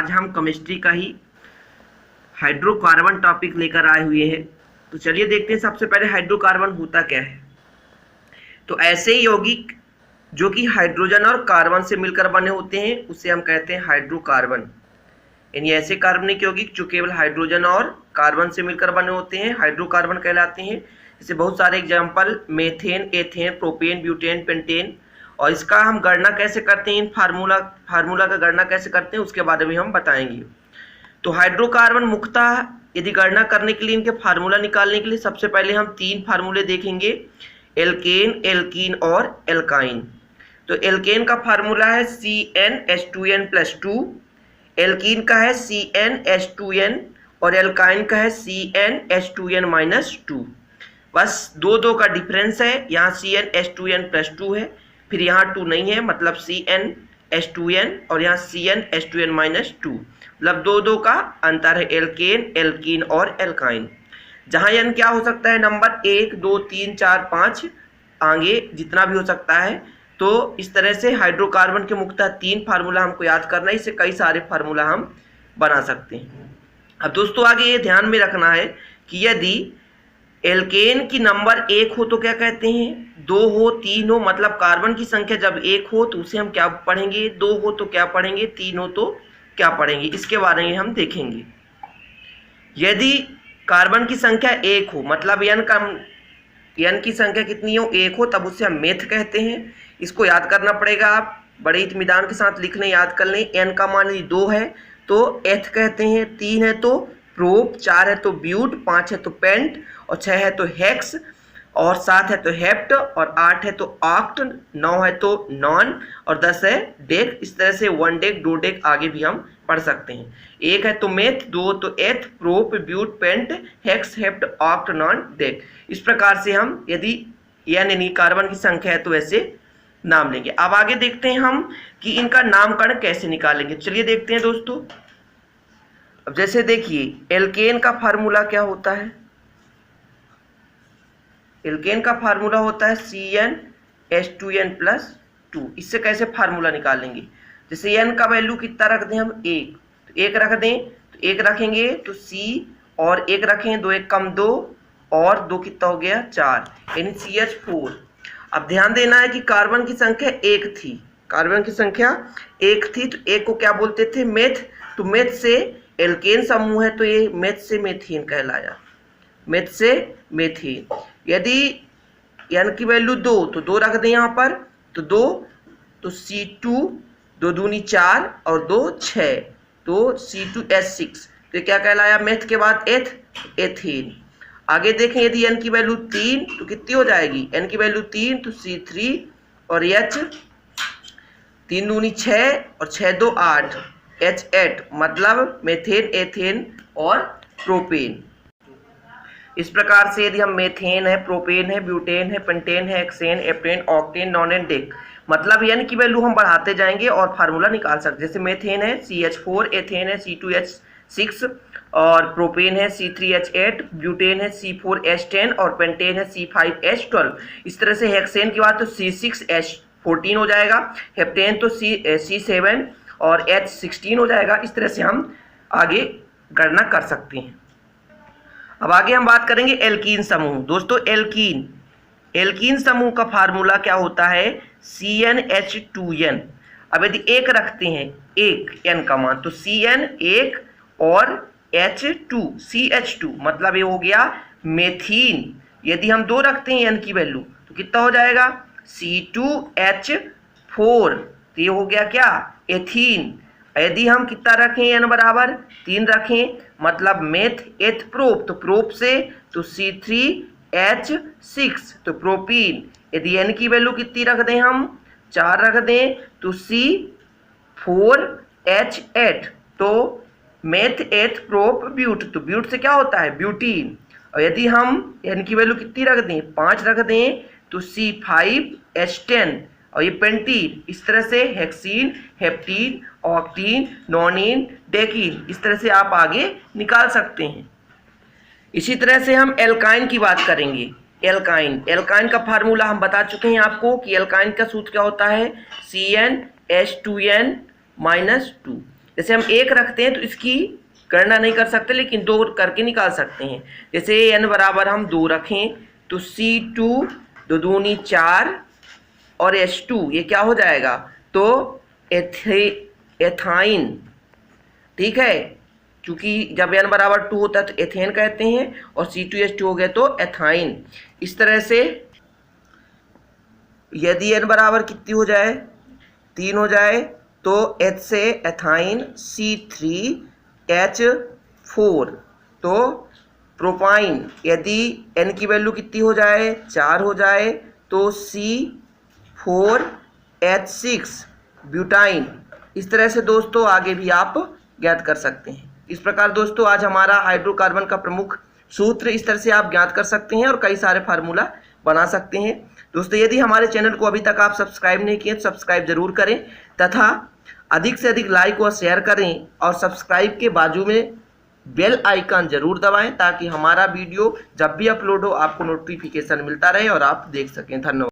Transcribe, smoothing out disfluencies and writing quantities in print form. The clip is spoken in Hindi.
आज हम केमिस्ट्री का ही हाइड्रोकार्बन टॉपिक लेकर आए हुए हैं। तो चलिए देखते हैं सबसे पहले हाइड्रोकार्बन होता क्या है। तो ऐसे ही यौगिक जो कि हाइड्रोजन और कार्बन से मिलकर बने होते हैं उसे हम कहते हैं हाइड्रोकार्बन। यानी ऐसे कार्बनिक यौगिक जो केवल हाइड्रोजन और कार्बन से मिलकर बने होते हैं हाइड्रोकार्बन कहलाते हैं। जैसे बहुत सारे example methane, ethane, propane, butane, pentane. और इसका हम गणना कैसे करते हैं, फार्मूला का गणना कैसे करते हैं उसके बारे में हम बताएंगे। तो हाइड्रोकार्बन मुख्यतः यदि गणना करने के लिए इनके फार्मूला निकालने के लिए सबसे पहले हम तीन फार्मूले देखेंगे, एल्केन, एल्कीन और एल्काइन। तो एल्केन का फार्मूला है CnH2n+2, एल्कीन का है CnH2n और एल्काइन का है CnH2n-2। बस दो का डिफरेंस है, यहाँ CnH2n+2 है, फिर यहाँ 2 नहीं है, मतलब CnH2n और यहाँ CnH2n-2, मतलब दो का अंतर है, एल्केन, एल्कीन और एल्काइन। जहाँ n क्या हो सकता है, नंबर 1, 2, 3, 4, 5 आगे जितना भी हो सकता है। तो इस तरह से हाइड्रोकार्बन के मुख्यतः तीन फार्मूला हमको याद करना है, इससे कई सारे फार्मूला हम बना सकते हैं। अब दोस्तों आगे ये ध्यान में रखना है कि यदि एल्केन की नंबर 1 हो तो क्या कहते हैं, 2 हो, 3 हो, मतलब कार्बन की संख्या जब 1 हो तो उसे हम क्या पढ़ेंगे, 2 हो तो क्या पढ़ेंगे, 3 हो तो क्या पढ़ेंगे, इसके बारे में हम देखेंगे। यदि कार्बन की संख्या 1 हो, मतलब n की संख्या कितनी हो, 1 हो, तब उसे हम मेथ कहते हैं। इसको याद करना पड़ेगा, आप बड़े इत्मीनान के साथ लिख लें, याद कर लें। n का मान यदि 2 है तो एथ कहते हैं, 3 है तो प्रोप, 4 है तो ब्यूट, 5 है तो पेंट और 6 है तो हेक्स और 7 है तो हेप्ट और 8 है तो ऑक्ट, 9 है तो नॉन और 10 है डेक। इस तरह से 1 डेक, 2 डेक आगे भी हम पढ़ सकते हैं। 1 है तो मेथ, 2 तो eth, prop, but, pent, hex, hept, oct, non, dec. इस प्रकार से हम यदि यानी कार्बन की संख्या है तो ऐसे नाम लेंगे। अब आगे देखते हैं हम कि इनका नामकरण कैसे निकालेंगे। चलिए देखते हैं दोस्तों। अब जैसे देखिए एल्केन का फार्मूला क्या होता है, एल्केन का फार्मूला होता है CnH2n+2। इससे कैसे फार्मूला निकालेंगे, जैसे n का वैल्यू कितना रख दें हम, 1, तो 1 रख दें, तो 1 रखेंगे तो C और 1 रखें, 2 1 कम 2 और 2 कितना हो गया, 4, यानी CH4। अब ध्यान देना है कि कार्बन की संख्या 1 थी, कार्बन की संख्या 1 थी, तो 1 को क्या बोलते थे, मेथ। तो मेथ से एल्केन समूह है तो ये मेथ से मेथेन कहलाया, मेथ से मेथेन। यदि n की वैल्यू 2 तो 2 रख दें यहाँ पर, तो 2 तो C2, 2 दूनी 4 और 2 6, तो C2H6। तो क्या कहलाया, मेथ के बाद एथ, एथेन। आगे देखें यदि n की वैल्यू 3 तो कितनी हो जाएगी, n की वैल्यू 3 तो C3 और H, 3 दूनी 6 और 6 2 8, H8, मतलब मेथेन, एथेन और प्रोपेन। इस प्रकार से यदि हम मेथेन है, प्रोपेन है, ब्यूटेन है, पेंटेन है, हेक्सेन, एप्टेन, ऑक्टेन, नॉन, डेक, मतलब n की वैल्यू हम बढ़ाते जाएंगे और फार्मूला निकाल सकते। जैसे मेथेन है CH4, एथेन है C2H6 और प्रोपेन है C3H8, ब्यूटेन है C4H10 और पेंटेन है C5H12। इस तरह से हेक्सेन की बात तो C6H14 हो जाएगा, हेप्टेन तो C7 और H16 हो जाएगा। इस तरह से हम आगे गणना कर सकते हैं। अब आगे हम बात करेंगे एल्कीन समूह। दोस्तों एल्कीन समूह का फार्मूला क्या होता है, CnH2n। अब यदि 1 रखते हैं, 1 n का मान, तो Cn 1 और H2 CH2, मतलब ये हो गया मेथीन। यदि हम 2 रखते हैं n की वैल्यू तो कितना हो जाएगा, C2H4, तो ये हो गया क्या, एथीन। यदि हम कितना रखें, n बराबर 3 रखें, मतलब मेथ, एथ, प्रोप, तो प्रोप से तो C3H6 तो प्रोपीन। यदि n की वैल्यू कितनी रख दें हम, 4 रख दें, तो C4H8 तो मेथ, एथ, प्रोप, ब्यूट, तो ब्यूट से क्या होता है, ब्यूटीन। और यदि हम n की वैल्यू कितनी रख दें, 5 रख दें, तो C5H10 और ये पेंटीन। इस तरह से हेक्सीन, हेप्टीन, ऑक्टीन, नॉनिन, डेकीन, इस तरह से आप आगे निकाल सकते हैं। इसी तरह से हम एल्काइन की बात करेंगे। एल्काइन का फार्मूला हम बता चुके हैं आपको कि एल्काइन का सूत्र क्या होता है, CnH2n-2। जैसे हम 1 रखते हैं तो इसकी गणना नहीं कर सकते, लेकिन 2 करके निकाल सकते हैं। जैसे n बराबर हम 2 रखें तो C2 2 दूनी 4 और H2 ये क्या हो जाएगा, तो एथाइन, ठीक है, क्योंकि जब n बराबर 2 होता है तो एथेन कहते हैं, और C2H2 हो गया तो एथाइन। इस तरह से यदि n बराबर कितनी हो जाए, 3 हो जाए, तो H से एथाइन C3H4, तो प्रोपाइन यदि n की वैल्यू कितनी हो जाए, 4 हो जाए, तो C4H6 ब्यूटाइन। इस तरह से दोस्तों आगे भी आप ज्ञात कर सकते हैं। इस प्रकार दोस्तों आज हमारा हाइड्रोकार्बन का प्रमुख सूत्र इस तरह से आप ज्ञात कर सकते हैं और कई सारे फार्मूला बना सकते हैं। दोस्तों यदि हमारे चैनल को अभी तक आप सब्सक्राइब नहीं किए तो सब्सक्राइब जरूर करें तथा अधिक से अधिक लाइक और शेयर करें, और सब्सक्राइब के बाजू में बेल आइकन जरूर दबाएं ताकि हमारा वीडियो जब भी अपलोड हो आपको नोटिफिकेशन मिलता रहे और आप देख सकें। धन्यवाद।